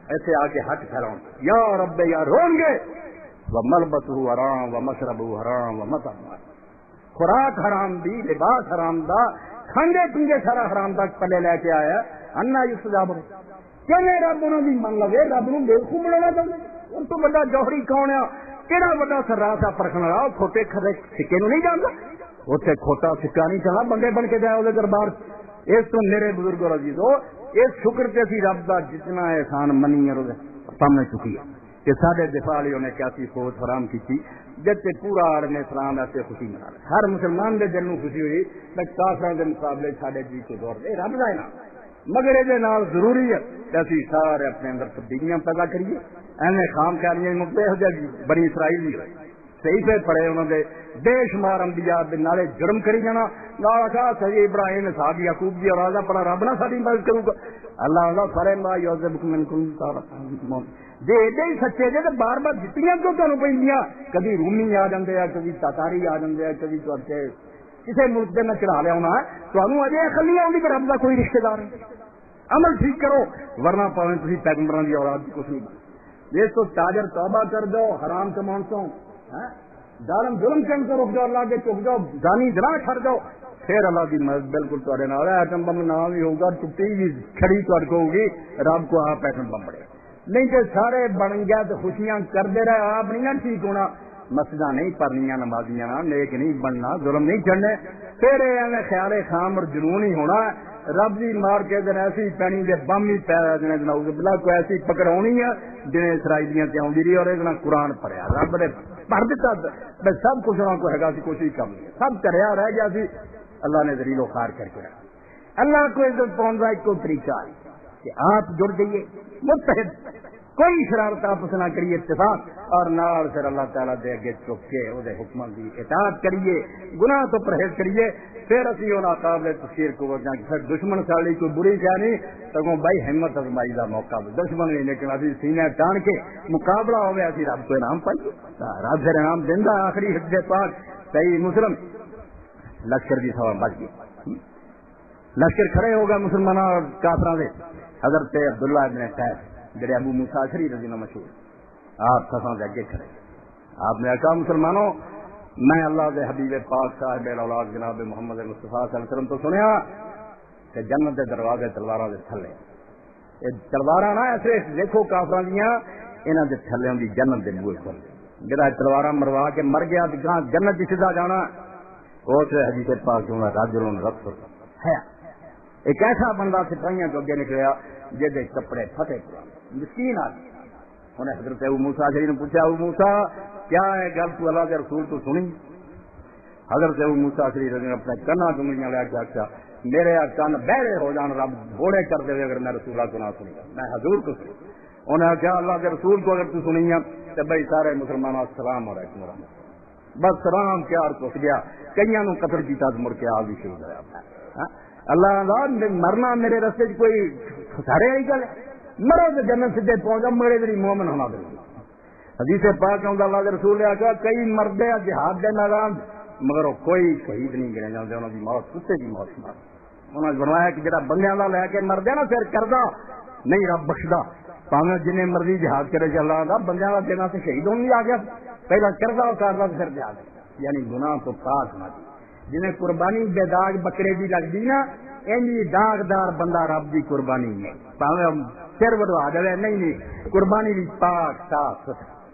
ایسے آ کے ہاتھ پھیلاؤ یا رب یا رون گے وہ ملبس حرام و مشرب حرام و مطعم خوراک حرام دی لباس حرام دا کھانے پینے سارا حرام تک پلے لے کے آیا انا یستجاب کہ رب انہوں کی من لگے رب نو بےوقوف بنانا چاہتے ان تو بڑا جوہری کون ہے کہڑا بڑا سراس ہے پرکھن والا کھوٹے کھڑے سکے نو نہیں جانتا اتنے کھوٹا سکا نہیں چلا بندے بن کے جائے وہ دربار اس تو میرے بزرگ اور عزیزو اس شکر سے اسی رب کا جتنا احسان منی اور سامنے چکی ہے کہ سارے دفاع لیوں نے کیسی فوج فراہم کی جب سے پورا عالم اسلام ایسے خوشی منا رہا ہر مسلمان کے دل میں خوشی ہوئی میں کافروں کے مقابلے سارے جی کے دور دے رب کا انعام مگر یہ ضروری ہے کہ اسی سارے اپنے اندر تبدیلیاں پیدا کریے ایویں خام خیالیاں بنی اسرائیل بھی ہوئے صحیح سے پڑے انہوں نے بے شمار انبیاء نالے جرم کری جانا صحیح ابراہیم اسحاق یعقوب کی اولاد پڑا رب نہ ساری مدد کروں گا اللہ سارے جی ایڈے ہی سچے جی تو بار بار جتنی کیوں تمہیں پہ کبھی رومی آ جاتے ہیں کبھی تاتاری آ جاتے ہیں کبھی کسی ملک کے میں چڑھا لیا ہونا ہے تو اجے اکل نہیں آؤں کہ رب کا کوئی رشتے دار ہے عمل ٹھیک کرو ورنہ پاویں تھی پیغمبروں کی اولاد کی کچھ نہیں اس کو تاجر توبہ کر دو حرام کمان تو ظالم ظلم کم کو رک جاؤ اللہ کے چک جاؤ جانی جنا چھڑ جاؤ پھر اللہ کی مدد بالکل تھوڑے نال ایٹم بم نہ بھی ہوگا ٹوٹی بھی کھڑی تھوڑے کو ہوگی رب کو آپ ایٹم بم پڑے نہیں تو سارے بن گیا تو خوشیاں کرتے رہے آپ نہیں نا ٹھیک ہونا مسجداں نہیں پڑھنیاں نمازیاں نیک نہیں بننا ظلم نہیں چڑھنے پھر ایویں خیال خام اور جنون ہی ہونا رب جی مار کے دن ایسی پینی دے بم ہی پی بلا کو ایسی پکڑاونی ہے جنہیں اسرائیلیاں تے آؤں رہی اور قرآن پڑھیا رب نے پڑھ دیتا سب کچھ کو ہے کوشش کم نہیں سب کریا رہ گیا سی اللہ نے ذلیل و خوار کر کے رکھا اللہ کو عزت پہنچ رہا ایک طریقہ ہے کہ آپ جڑ جائیے متحد کوئی شرارت آپس نہ کریے اتفاق اور نال پھر اللہ تعالیٰ دے اگے چک کے وہ حکم کی اطاعت کریے گناہ تو پرہیز کریے پھر اسی ان قابل تفسیر کو پھر دشمن ساڑی کوئی بری کیا نہیں سگوں بھائی ہمت ازمائی کا موقع دشمن نہیں لیکن ابھی سینے ٹان کے مقابلہ ہو گیا رب کو انعام پائیے رب پھر انعام دینا آخری حج پاک صحیح مسلم لشکر کی سوا بچ گئی لشکر کھڑے ہوگا مسلمانوں اور کافراں دے حضرت عبداللہ ابن سعد جڑے ابو موسیٰ اشعری رضی اللہ مشہور آپ سساں دے اگے کھڑے آپ نے کہا مسلمانوں میں اللہ دے حبیب پاک صاحب اولاد جناب محمد مصطفیٰ صلی اللہ علیہ وسلم تو سنیا کہ جنت دے دروازے تلواراں دے تھلے یہ تلواراں نہ ایسے دیکھو کافراں دیاں انہاں دے تھلے دی جنت دے بوئے کھل جڑا تلواراں مروا کے مر گیا تے کہاں جنت دی سیدھا جانا اس حدیث پاک جو راجل رسول ہے ایک ایسا بندہ سپاہیاں کو اگے نکلیا جہدے کپڑے پھٹے پرانے مسکین آدمی انہیں حضرت ابو موسیٰ اشعری نے پوچھا ابو موسیٰ کیا ہے گل تو اللہ کے رسول تو سنی حضرت ابو موسیٰ اشعری نے اپنے کنا چنگیاں لے کے آخیا میرے کن بہرے ہو جان رب بوڑے کر دے اگر میں رسول کو نہ سنی میں حضور کو سنی انہیں آخیا اللہ کے رسول کو اگر تو سنی ہے تو بھائی سارے مسلمانوں السلام علیکم ورحمۃ بس سلام پیار پس گیا کئیاں نو قتل کیتا تو مڑ کے آ بھی شروع ہوا اللہ مرنا میرے رستے کوئی خسارے والی گل ہے مرو تو جنت سیدھے پہنچا، مرے تیری مومن ہونا دے. حدیث پاک میں اللہ کے رسول نے آخیا کئی مردے جہاد دے میدان مگر وہ کوئی شہید نہیں گنے جاتے، انہوں کی موت کتے کی موت مار. انہوں نے فرمایا کہ جڑا بندیاں دا لے کے مردے نا پھر کردا نہیں رب بخشدا، پاویں جن مرضی جہاد کرے چلا دا بندیاں دا دینا سے شہید ہونے آ گیا، پہلا کردا اتاردا پھر جہاد، یعنی گناہ تو پاک ہونا چاہیے. جنہیں قربانی بے داغ بکرے دی لگتی نا اینی داغدار بندہ رب دی قربانی نہیں، پاویں سر وڈوا دے نہیں قربانی دی پاک صاف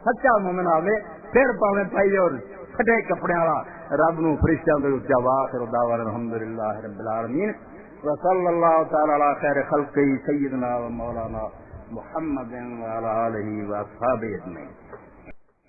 سچا مومن آوے پھر پاویں پائی اور پھٹے کپڑے والا رب نو فرشتیاں دے اچا واخر دعوانا الحمدللہ رب العالمین وصلی اللہ تعالی علی خیر خلقہ سیدنا و مولانا محمد وعلی آلہ و اصحابہ اجمعین.